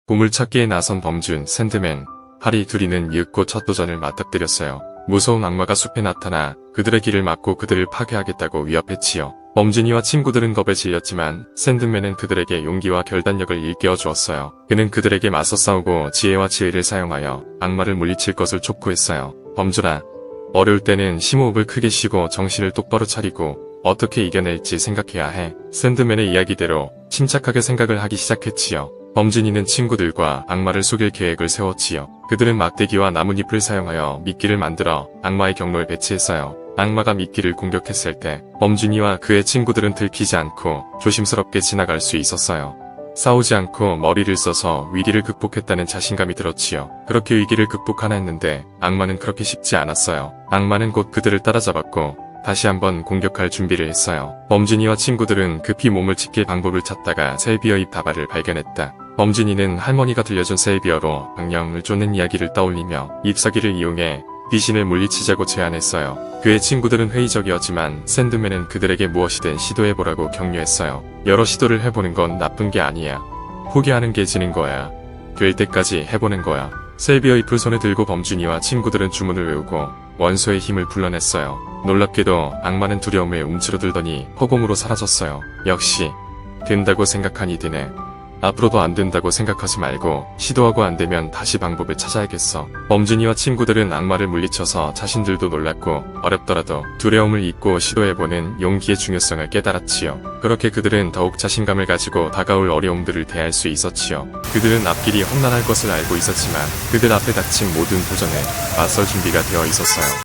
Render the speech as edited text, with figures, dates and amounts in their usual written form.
보물찾기에 나선 범준, 샌드맨, 하리 둘이는 이윽고 첫 도전을 맞닥뜨렸어요. 무서운 악마가 숲에 나타나 그들의 길을 막고 그들을 파괴하겠다고 위협했지요. 범준이와 친구들은 겁에 질렸지만 샌드맨은 그들에게 용기와 결단력을 일깨워 주었어요. 그는 그들에게 맞서 싸우고 지혜와 지혜를 사용하여 악마를 물리칠 것을 촉구했어요. 범준아, 어려울 때는 심호흡을 크게 쉬고 정신을 똑바로 차리고 어떻게 이겨낼지 생각해야 해. 샌드맨의 이야기대로 침착하게 생각을 하기 시작했지요. 범준이는 친구들과 악마를 속일 계획을 세웠지요. 그들은 막대기와 나뭇잎을 사용하여 미끼를 만들어 악마의 경로에 배치했어요. 악마가 미끼를 공격했을 때 범준이와 그의 친구들은 들키지 않고 조심스럽게 지나갈 수 있었어요. 싸우지 않고 머리를 써서 위기를 극복했다는 자신감이 들었지요. 그렇게 위기를 극복하나 했는데 악마는 그렇게 쉽지 않았어요. 악마는 곧 그들을 따라잡았고 다시 한번 공격할 준비를 했어요. 범준이와 친구들은 급히 몸을 지킬 방법을 찾다가 세이비어 잎 다발을 발견했다. 범준이는 할머니가 들려준 세이비어로 악령을 쫓는 이야기를 떠올리며 잎사귀를 이용해 귀신을 물리치자고 제안했어요. 그의 친구들은 회의적이었지만 샌드맨은 그들에게 무엇이든 시도해보라고 격려했어요. 여러 시도를 해보는 건 나쁜 게 아니야. 포기하는 게 지는 거야. 될 때까지 해보는 거야. 세이비어 잎을 손에 들고 범준이와 친구들은 주문을 외우고 원소의 힘을 불러냈어요. 놀랍게도 악마는 두려움에 움츠러들더니 허공으로 사라졌어요. 역시 된다고 생각하니 되네. 앞으로도 안 된다고 생각하지 말고 시도하고 안 되면 다시 방법을 찾아야겠어. 범준이와 친구들은 악마를 물리쳐서 자신들도 놀랐고 어렵더라도 두려움을 잊고 시도해보는 용기의 중요성을 깨달았지요. 그렇게 그들은 더욱 자신감을 가지고 다가올 어려움들을 대할 수 있었지요. 그들은 앞길이 험난할 것을 알고 있었지만 그들 앞에 닥친 모든 도전에 맞설 준비가 되어 있었어요.